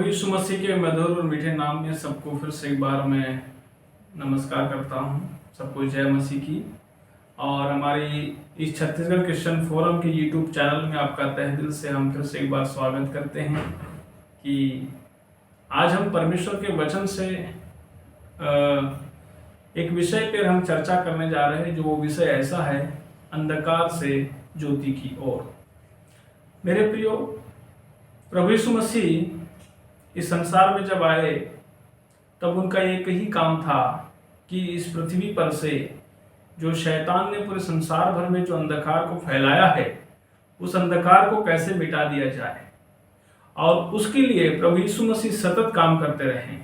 यीशु मसीह के मधुर और मीठे नाम में सबको फिर से एक बार मैं नमस्कार करता हूँ। सबको जय मसीह की। और हमारी इस छत्तीसगढ़ क्रिश्चियन फोरम के यूट्यूब चैनल में आपका तहे दिल से हम फिर से एक बार स्वागत करते हैं कि आज हम परमेश्वर के वचन से एक विषय पर हम चर्चा करने जा रहे हैं, जो वो विषय ऐसा है, अंधकार से ज्योति की ओर। मेरे प्रियो, प्रभु यीशु मसीह इस संसार में जब आए तब उनका एक ही काम था कि इस पृथ्वी पर से जो शैतान ने पूरे संसार भर में जो अंधकार को फैलाया है, उस अंधकार को कैसे मिटा दिया जाए। और उसके लिए प्रभु यीशु मसीह सतत काम करते रहे।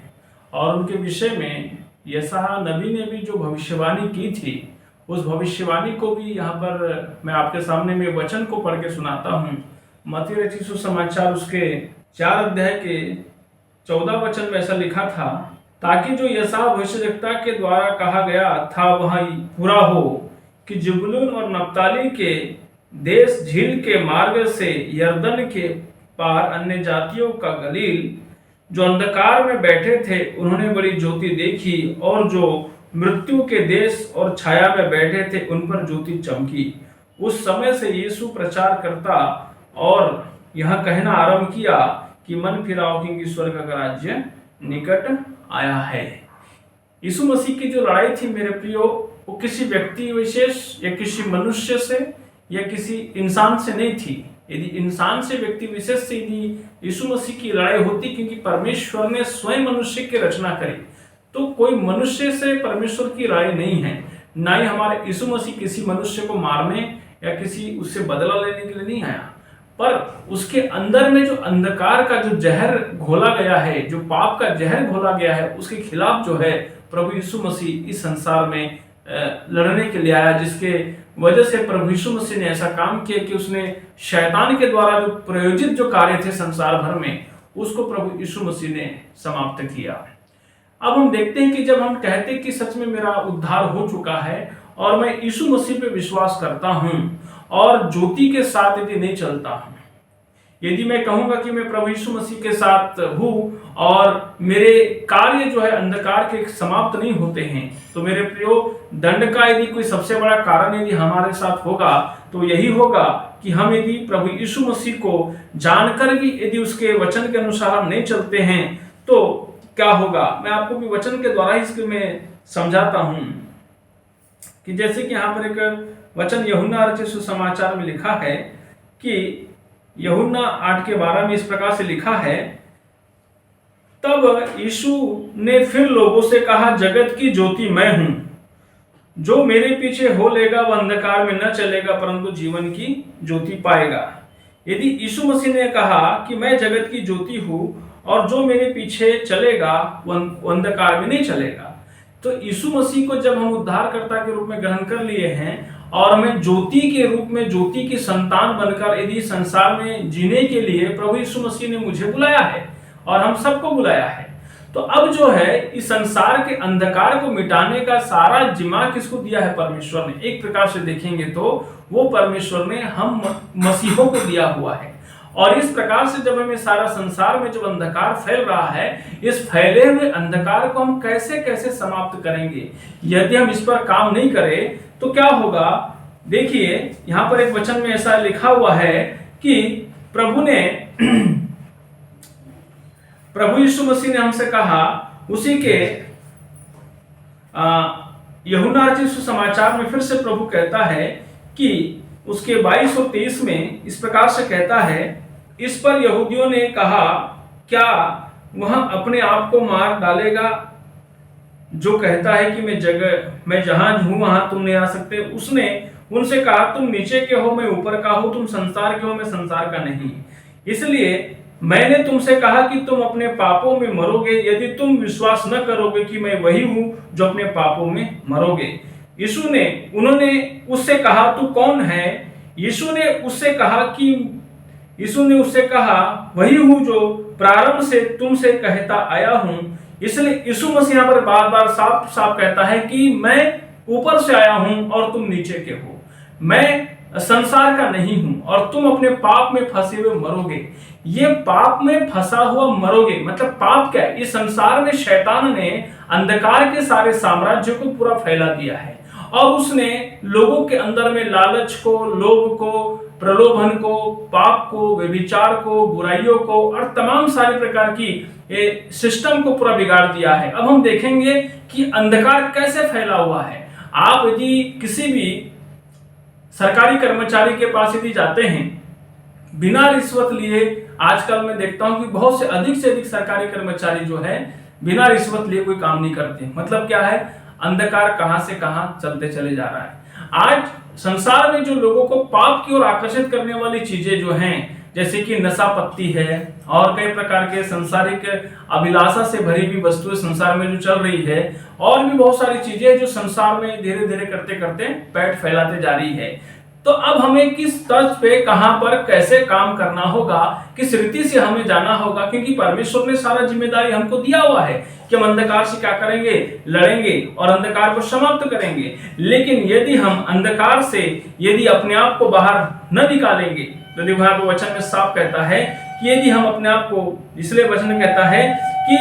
और उनके विषय में यशायाह नबी ने भी जो भविष्यवाणी की थी, उस भविष्यवाणी को भी यहाँ पर मैं आपके सामने में वचन को पढ़ के सुनाता हूँ। मत्ती रचित सुसमाचार उसके 4 अध्याय के 14 वचन में ऐसा लिखा था, ताकि जो यशायाह भविष्यद्वक्ता के द्वारा कहा गया था वह पूरा हो कि ज़बूलून और नप्ताली के देश झील के मार्ग से यरदन के पार अन्य जातियों का गलील, जो अंधकार में बैठे थे उन्होंने बड़ी ज्योति देखी, और जो मृत्यु के देश और छाया में बैठे थे उन पर ज्योति चमकी। उस समय से यीशु प्रचार करता और यह कहना आरंभ किया कि मन फिराओ, क्योंकि स्वर्ग का राज्य निकट आया है। यीशु मसीह की जो लड़ाई थी मेरे प्रियो, वो किसी व्यक्ति विशेष या किसी मनुष्य से या किसी इंसान से नहीं थी। यदि इंसान से, व्यक्ति विशेष से यदि यीशु मसीह की लड़ाई होती, क्योंकि परमेश्वर ने स्वयं मनुष्य की रचना करी, तो कोई मनुष्य से परमेश्वर की लड़ाई नहीं है। ना ही हमारे यीशु मसीह किसी मनुष्य को मारने या किसी उससे बदला लेने के लिए नहीं आया, पर उसके अंदर में जो अंधकार का जो जहर घोला गया है, जो पाप का जहर घोला गया है, उसके खिलाफ जो है प्रभु यीशु मसीह इस संसार में लड़ने के लिए आया। जिसके वजह से प्रभु यीशु मसीह ने ऐसा काम किया कि उसने शैतान के द्वारा जो प्रयोजित जो कार्य थे संसार भर में, उसको प्रभु यीशु मसीह ने समाप्त किया। अब हम देखते हैं कि जब हम कहते हैं कि सच में मेरा उद्धार हो चुका है और मैं यीशु मसीह पे विश्वास करता हूं और ज्योति के साथ यदि नहीं चलता हूं, यदि मैं कहूंगा कि मैं प्रभु यीशु मसीह के साथ हूं और मेरे कार्य जो है अंधकार के समाप्त नहीं होते हैं, तो मेरे प्रियो, दंड का यदि कोई सबसे बड़ा कारण यदि हमारे साथ होगा तो यही होगा कि हम यदि प्रभु यीशु मसीह को जानकर भी यदि उसके वचन के अनुसार हम नहीं चलते हैं तो क्या होगा। मैं आपको भी वचन के द्वारा इसके मैं समझाता हूं कि जैसे कि यहाँ पर एक वचन यूहन्ना रचित सुसमाचार में लिखा है कि यूहन्ना 8:12 में इस प्रकार से लिखा है, तब यीशु ने फिर लोगों से कहा, जगत की ज्योति मैं हूं, जो मेरे पीछे हो लेगा वह अंधकार में न चलेगा परंतु जीवन की ज्योति पाएगा। यदि यीशु मसीह ने कहा कि मैं जगत की ज्योति हूं और जो मेरे पीछे चलेगा वह अंधकार में नहीं चलेगा, तो यीशु मसीह को जब हम उद्धारकर्ता के रूप में ग्रहण कर लिए हैं और हमें ज्योति के रूप में, ज्योति की संतान बनकर यदि संसार में जीने के लिए प्रभु यीशु मसीह ने मुझे बुलाया है और हम सबको बुलाया है, तो अब जो है इस संसार के अंधकार को मिटाने का सारा जिम्मा किसको दिया है? परमेश्वर ने। एक प्रकार से देखेंगे तो वो परमेश्वर ने हम मसीहों को दिया हुआ है। और इस प्रकार से जब हमें सारा संसार में जो अंधकार फैल रहा है, इस फैले हुए अंधकार को हम कैसे कैसे समाप्त करेंगे, यदि हम इस पर काम नहीं करें तो क्या होगा। देखिए यहाँ पर एक वचन में ऐसा लिखा हुआ है कि प्रभु यीशु मसीह ने हमसे कहा, उसी के यूहन्ना रचित सुसमाचार में फिर से प्रभु कहता है कि उसके 22 और 23 में इस प्रकार से कहता है, इस पर यहूदियों ने कहा, क्या वह अपने आप को मार डालेगा जो कहता है कि मैं जहां हूं वहां तुम नहीं आ सकते। उसने उनसे कहा, तुम नीचे के हो, मैं ऊपर का हूं, तुम संसार के हो, मैं संसार का नहीं। इसलिए मैंने तुमसे कहा कि तुम अपने पापों में मरोगे, यदि तुम विश्वास न करोगे कि मैं वही हूं जो अपने पापों में मरोगे। उन्होंने उससे कहा, तू कौन है? यीशु ने उससे कहा, वही हूं जो प्रारंभ से तुमसे कहता आया हूं। इसलिए यीशु मसीह यहाँ पर बार बार साफ साफ कहता है कि मैं ऊपर से आया हूं और तुम नीचे के हो। मैं संसार का नहीं हूं और तुम अपने पाप में फंसे हुए मरोगे। ये पाप में फंसा हुआ मरोगे मतलब पाप क्या है? इस संसार में शैतान ने अंधकार के सारे साम्राज्य को पूरा फैला दिया है और उसने लोगों के अंदर में लालच को, लोभ को, प्रलोभन को, पाप को, व्यभिचार को, बुराइयों को और तमाम सारे प्रकार की सिस्टम को पूरा बिगाड़ दिया है। अब हम देखेंगे कि अंधकार कैसे फैला हुआ है। आप यदि किसी भी सरकारी कर्मचारी के पास यदि जाते हैं बिना रिश्वत लिए, आजकल मैं देखता हूं कि बहुत से अधिक सरकारी कर्मचारी जो है बिना रिश्वत लिए कोई काम नहीं करते। मतलब क्या है? अंधकार कहां से कहां चलते चले जा रहा है। आज संसार में जो लोगों को पाप की ओर आकर्षित करने वाली चीजें जो हैं, जैसे कि नशा पत्ती है और कई प्रकार के संसारिक अभिलाषा से भरी हुई वस्तुएं संसार में जो चल रही है, और भी बहुत सारी चीजें जो संसार में धीरे धीरे करते करते पेट फैलाते जा रही है। तो अब हमें किस तर्ज पे, कहां पर, कैसे काम करना होगा, किस रीति से हमें जाना होगा, क्योंकि परमेश्वर ने सारा जिम्मेदारी हमको दिया हुआ है कि हम अंधकार से क्या करेंगे? लड़ेंगे और अंधकार को समाप्त करेंगे। लेकिन यदि हम अंधकार से यदि अपने आप को बाहर न निकालेंगे, तो देखो यहाँ पे वचन में साफ कहता है कि यदि हम अपने आप को, इसलिए वचन कहता है कि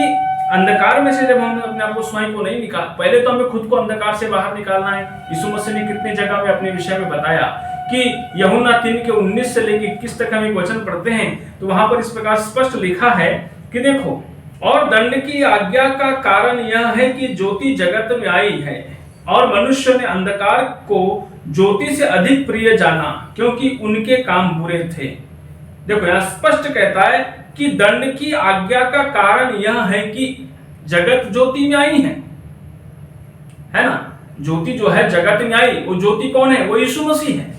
अंधकार में से जब हम अपने आप को स्वयं को नहीं निकाल, पहले तो हमें खुद को अंधकार से बाहर निकालना है। यीशु मसीह ने कितनी जगह में अपने विषय में बताया कि यूहन्ना 3:19 से लेकर 21 तक हम एक वचन पढ़ते हैं तो वहां पर इस प्रकार स्पष्ट लिखा है कि देखो, और दंड की आज्ञा का कारण यह है कि ज्योति जगत में आई है और मनुष्य ने अंधकार को ज्योति से अधिक प्रिय जाना, क्योंकि उनके काम बुरे थे। देखो यहाँ स्पष्ट कहता है कि दंड की आज्ञा का कारण यह है कि जगत ज्योति में आई है ना? ज्योति जो है जगत में आई, वो ज्योति कौन है? वो यीशु मसीह है।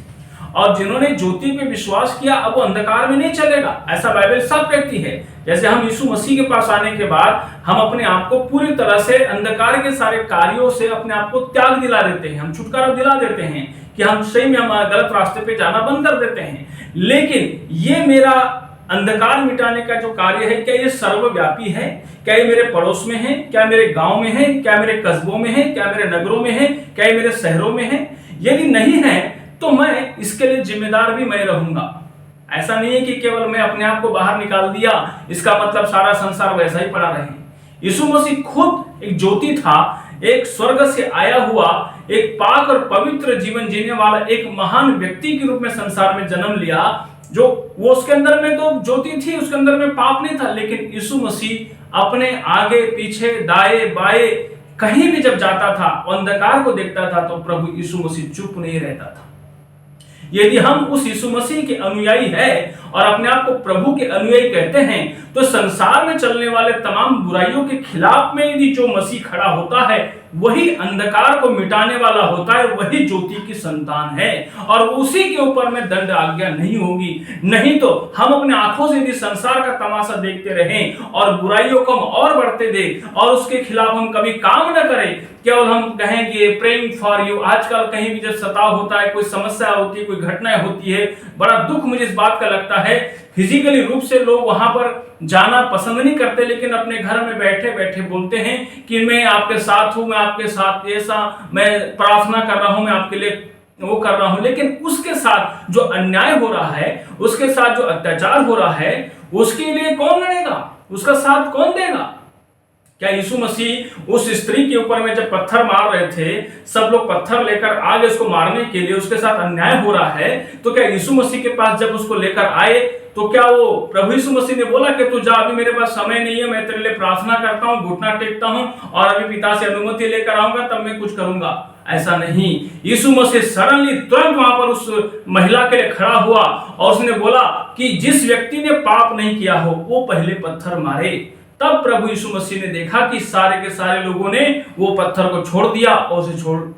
और जिन्होंने ज्योति पे विश्वास किया अब वो अंधकार में नहीं चलेगा, ऐसा बाइबल साफ कहती है। जैसे हम यीशु मसीह के पास आने के बाद हम अपने आप को पूरी तरह से अंधकार के सारे कार्यों से अपने आप को त्याग दिला देते हैं, हम छुटकारा दिला देते हैं कि हम सही में हम गलत रास्ते पे जाना बंद कर देते हैं। लेकिन ये मेरा अंधकार मिटाने का जो कार्य है, क्या ये सर्वव्यापी है? क्या ये मेरे पड़ोस में है? क्या मेरे गांव में है? क्या मेरे कस्बों में है? क्या मेरे नगरों में है? क्या ये मेरे शहरों में है? यदि नहीं है तो मैं इसके लिए जिम्मेदार भी मैं रहूंगा। ऐसा नहीं है कि केवल मैं अपने आप को बाहर निकाल दिया, इसका मतलब सारा संसार वैसा ही पड़ा रहे। यीशु मसीह खुद एक ज्योति था, एक स्वर्ग से आया हुआ, एक पाक और पवित्र जीवन जीने वाला एक महान व्यक्ति के रूप में संसार में जन्म लिया। जो वो उसके अंदर में तो ज्योति थी, उसके अंदर में पाप नहीं था, लेकिन यीशु मसीह अपने आगे पीछे दाएं बाएं कहीं भी जब जाता था, अंधकार को देखता था, तो प्रभु यीशु मसीह चुप नहीं रहता था। यदि हम उस यीशु मसीह के अनुयायी हैं और अपने आप को प्रभु के अनुयायी कहते हैं, तो संसार में चलने वाले तमाम बुराइयों के खिलाफ में यदि जो मसीह खड़ा होता है वही अंधकार को मिटाने वाला होता है, वही ज्योति की संतान है और उसी के ऊपर में दंड आज्ञा नहीं होगी। नहीं तो हम अपने आंखों से यदि संसार का तमाशा देखते रहें और बुराइयों को हम और बढ़ते दें और उसके खिलाफ हम कभी काम न करें, केवल हम कहें कि प्रेइंग फॉर यू। आजकल कहीं भी जब सताव होता है, कोई समस्या होती है, कोई घटनाएं होती है, बड़ा दुख मुझे इस बात का लगता है। फिजिकली रूप से लोग वहां पर जाना पसंद नहीं करते, लेकिन अपने घर में बैठे बैठे बोलते हैं कि मैं आपके साथ हूं, मैं आपके साथ ऐसा, मैं प्रार्थना कर रहा हूं, मैं आपके लिए वो कर रहा हूं। लेकिन उसके साथ जो अन्याय हो रहा है, उसके साथ जो अत्याचार हो रहा है, उसके लिए कौन लड़ेगा? उसका साथ कौन देगा? क्या यीशु मसीह उस स्त्री के ऊपर में जब पत्थर मार रहे थे, सब लोग पत्थर लेकर आ गए उसको मारने के लिए, उसके साथ अन्याय हो रहा है, तो क्या यीशु मसीह के पास जब उसको लेकर आए तो क्या वो प्रभु यीशु मसीह ने बोला कि तू जा, अभी मेरे पास समय नहीं है, मैं तेरे लिए प्रार्थना करता हूं, घुटना टेकता हूं और अभी पिता से अनुमति लेकर आऊंगा तब मैं कुछ करूंगा? ऐसा नहीं। यीशु मसीह सडनली तुरंत वहां पर उस महिला के लिए खड़ा हुआ और उसने बोला कि जिस व्यक्ति ने पाप नहीं किया हो वो पहले पत्थर मारे। तब प्रभु यीशु मसीह ने देखा कि सारे के सारे लोगों ने वो पत्थर को छोड़ दिया और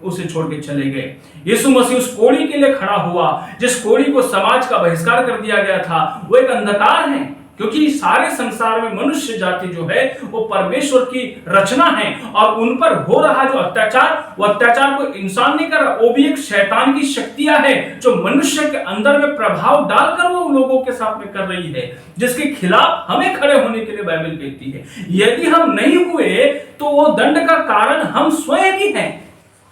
उसे छोड़ के चले गए। यीशु मसीह उस कोढ़ी के लिए खड़ा हुआ, जिस कोढ़ी को समाज का बहिष्कार कर दिया गया था। वो एक अंधकार है, क्योंकि सारे संसार में मनुष्य जाति जो है वो परमेश्वर की रचना है और उन पर हो रहा जो अत्याचार, वो अत्याचार को इंसान नहीं कर रहा, वो भी एक शैतान की शक्तियां है जो मनुष्य के अंदर में प्रभाव डालकर वो लोगों के साथ में कर रही है, जिसके खिलाफ हमें खड़े होने के लिए बाइबल कहती है। यदि हम नहीं हुए तो वो दंड का कारण हम स्वयं ही हैं।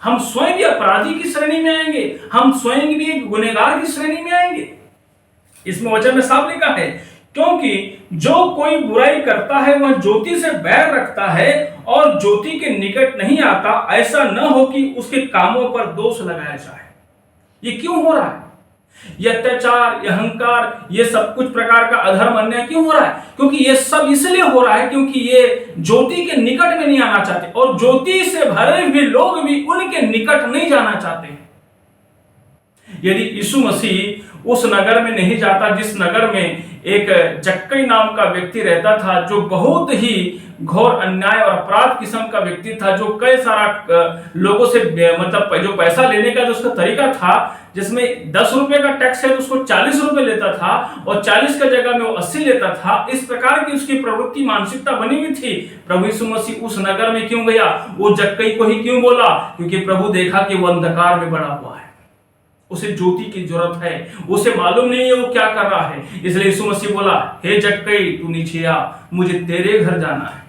हम स्वयं भी अपराधी की श्रेणी में आएंगे, हम स्वयं भी एक गुनहगार की श्रेणी में आएंगे। इसमें वचन में साफ लिखा है, क्योंकि जो कोई बुराई करता है वह ज्योति से बैर रखता है और ज्योति के निकट नहीं आता, ऐसा न हो कि उसके कामों पर दोष लगाया जाए। ये क्यों हो रहा है? ये अत्याचार, ये अहंकार, ये सब कुछ प्रकार का अधर्म, अन्याय क्यों हो रहा है? क्योंकि ये सब इसलिए हो रहा है क्योंकि ये ज्योति के निकट में नहीं आना चाहते, और ज्योति से भरे हुए लोग भी उनके निकट नहीं जाना चाहते। यदि यीशु मसीह उस नगर में नहीं जाता जिस नगर में एक जक्कई नाम का व्यक्ति रहता था, जो बहुत ही घोर अन्याय और अपराध किस्म का व्यक्ति था, जो कई सारा लोगों से मतलब जो पैसा लेने का जो उसका तरीका था, जिसमें 10 रुपए का टैक्स है तो उसको 40 रुपए लेता था, और 40 का जगह में वो 80 लेता था। इस प्रकार की उसकी प्रवृत्ति, मानसिकता बनी हुई थी। प्रभु यीशु मसीह उस नगर में क्यों गया? वो जक्कई को ही क्यों बोला? क्योंकि प्रभु देखा कि वो अंधकार में बड़ा हुआ है, उसे ज्योति की जरूरत है, उसे मालूम नहीं है वो क्या कर रहा है। इसलिए यीशु मसीह बोला, हे जक्कई तू नीचे आ, मुझे तेरे घर जाना है।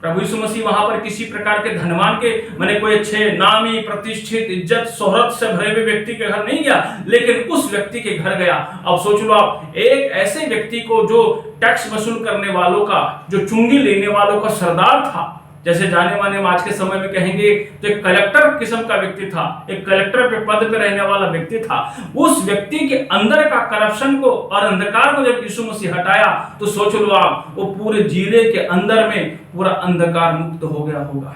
प्रभु यीशु मसीह वहां पर किसी प्रकार के धनवान के, माने कोई अच्छे नामी प्रतिष्ठित इज्जत शोहरत से भरे हुए व्यक्ति के घर नहीं गया, लेकिन उस व्यक्ति के घर गया। अब सोच लो आप, एक ऐसे व्यक्ति को जो टैक्स वसूल करने वालों का, जो चुंगी लेने वालों का सरदार था, जैसे जाने माने आज के समय में कहेंगे तो एक कलेक्टर किस्म का व्यक्ति था, एक कलेक्टर पे पद पे रहने वाला व्यक्ति था। उस व्यक्ति के अंदर का करप्शन को और अंधकार को जब यीशु मसीह हटाया, तो सोच लो आप, वो पूरे जिले के अंदर में पूरा अंधकार मुक्त हो गया होगा।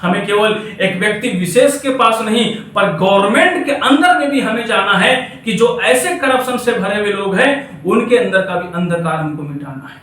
हमें केवल एक व्यक्ति विशेष के पास नहीं, पर गवर्नमेंट के अंदर में भी हमें जाना है कि जो ऐसे करप्शन से भरे हुए लोग हैं, उनके अंदर का भी अंधकार हमको मिटाना है।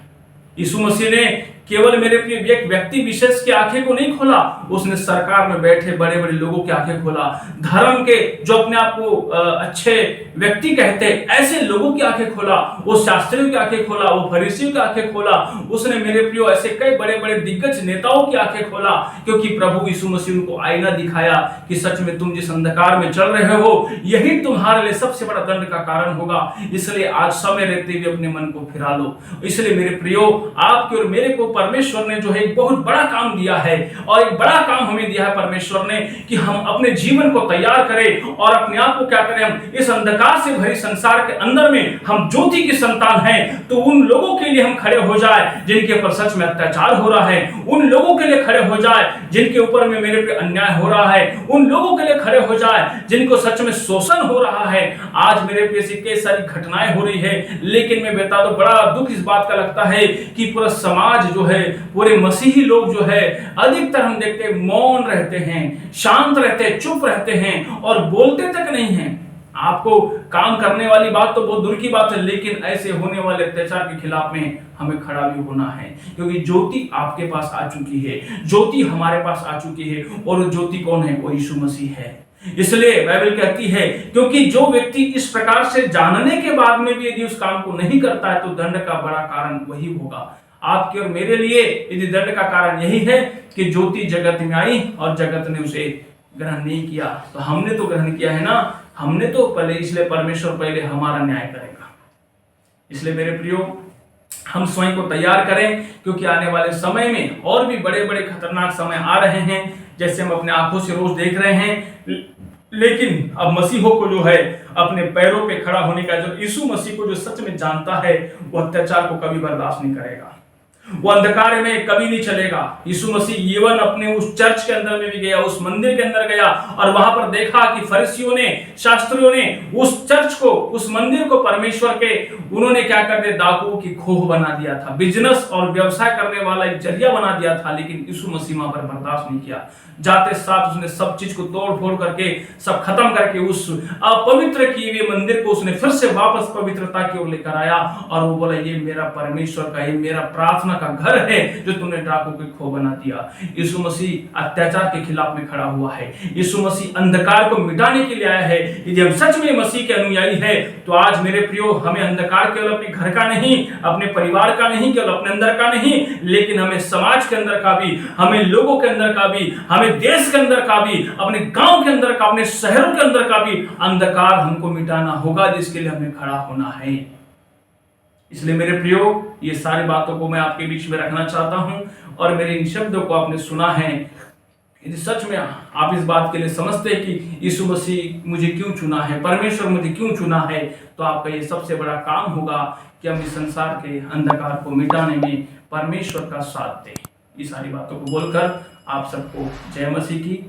यीशु मसीह ने केवल मेरे प्रिय एक व्यक्ति विशेष की आंखें को नहीं खोला, उसने सरकार में बैठे बड़े बड़े लोगों की आंखें खोला, धर्म के जो अपने आप को अच्छे व्यक्ति कहते ऐसे लोगों की आंखें खोला, वो शास्त्रियों की आंखें खोला, वो फरीसियों की आंखें खोला। उसने मेरे प्रिय ऐसे कई बड़े बड़े दिग्गज नेताओं की आंखें खोला, क्योंकि प्रभु यीशु मसीह उनको आईना दिखाया कि सच में तुम जिस अंधकार में चल रहे हो, यही तुम्हारे लिए सबसे बड़ा दंड का कारण होगा। इसलिए आज समय रहते हुए अपने मन को फिरा लो। इसलिए मेरे प्रियो, आपके और मेरे को परमेश्वर ने जो है एक बहुत बड़ा काम दिया है, और एक बड़ा काम हमें दिया है परमेश्वर ने, कि हम अपने जीवन को तैयार करें और अपने आप को क्या करें, हम इस अंधकार से भरी संसार के अंदर में हम ज्योति की संतान हैं, तो उन लोगों के लिए हम खड़े हो जाए जिनके ऊपर सच में अत्याचार हो रहा है, उन लोगों के लिए खड़े हो जाए जिनके ऊपर में मेरे पे अन्याय हो रहा है, उन लोगों के लिए खड़े हो जाए जिनको सच में शोषण हो रहा है। आज मेरे पे ऐसी कई सारी घटनाएं हो रही है, लेकिन मैं बता दूं, बड़ा दुख इस बात का लगता है कि पूरा समाज जो है, पूरे मसीही लोग जो है, अधिकतर हम देखते हैं मौन रहते हैं, शांत रहते हैं, चुप रहते हैं और बोलते तक नहीं हैं। आपको काम करने वाली बात तो बहुत दूर की बात है, लेकिन ऐसे होने वाले अत्याचार के खिलाफ में हमें खड़ा भी होना है, क्योंकि ज्योति आपके पास आ चुकी है, ज्योति हमारे पास आ चुकी है, और ज्योति कौन है? वो यीशु मसीह है। इसलिए बाइबल कहती है, क्योंकि जो व्यक्ति इस प्रकार से जानने के बाद में भी यदि उस काम को नहीं करता है, तो दंड का बड़ा कारण वही होगा। आपके और मेरे लिए यदि दंड का कारण यही है कि ज्योति जगत में आई और जगत ने उसे ग्रहण नहीं किया, तो हमने तो ग्रहण किया है ना, हमने तो पहले, इसलिए परमेश्वर पहले हमारा न्याय करेगा। इसलिए मेरे प्रियो, हम स्वयं को तैयार करें, क्योंकि आने वाले समय में और भी बड़े बड़े खतरनाक समय आ रहे हैं, जैसे हम अपने आंखों से रोज देख रहे हैं। लेकिन अब मसीहों को जो है अपने पैरों पे खड़ा होने का, जो यीशु मसीह को जो सच में जानता है, वो अत्याचार को कभी बर्दाश्त नहीं करेगा, वो अंधकार में कभी नहीं चलेगा। यीशु मसीह यीवन अपने उस चर्च के अंदर में भी गया, उस मंदिर के अंदर गया, और वहां पर देखा कि फरीसियों ने, शास्त्रियों ने उस चर्च को, उस मंदिर को परमेश्वर के, उन्होंने क्या कर दिया? डाकुओं की खोह बना दिया था, बिजनेस और व्यवसाय करने वाला एक जरिया बना दिया था। लेकिन यीशु मसीह वहां पर बर्दाश्त नहीं किया, जाते साथ उसने सब चीज को तोड़ फोड़ करके, सब खत्म करके, उस अपवित्र किए हुए मंदिर को उसने फिर से वापस पवित्रता की ओर लेकर आया, और वो बोला, ये मेरा परमेश्वर का, ये मेरा प्रार्थना का घर है, जो तुमने डाकू की खो बना दिया। यीशु मसीह अत्याचार के खिलाफ में खड़ा हुआ है, यीशु मसीह अंधकार को मिटाने के लिए आया है। यदि हम सच में मसीह के अनुयायी है, तो आज मेरे प्रियो, हमें अंधकार केवल अपने घर का नहीं, अपने परिवार का नहीं, केवल अपने अंदर का नहीं, लेकिन हमें समाज के अंदर का भी, हमें लोगों के अंदर का भी, हमें देश के अंदर का भी, अपने गांव के अंदर का, अपने शहरों के अंदर का भी अंधकार हमको मिटाना होगा, जिसके लिए हमें खड़ा होना है। इसलिए मेरे प्रियो, ये सारी बातों को मैं आपके बीच में रखना चाहता हूं, और मेरे इन शब्दों को आपने सुना है, यदि सच में आप इस बात के लिए समझते हैं कि यीशु मसीह मुझे क्यों चुना है, परमेश्वर मुझे क्यों चुना है, तो आपका ये सबसे बड़ा काम होगा कि हम इस संसार के अंधकार को मिटाने में परमेश्वर का साथ दें। ये सारी बातों को बोलकर आप सबको जय मसीह की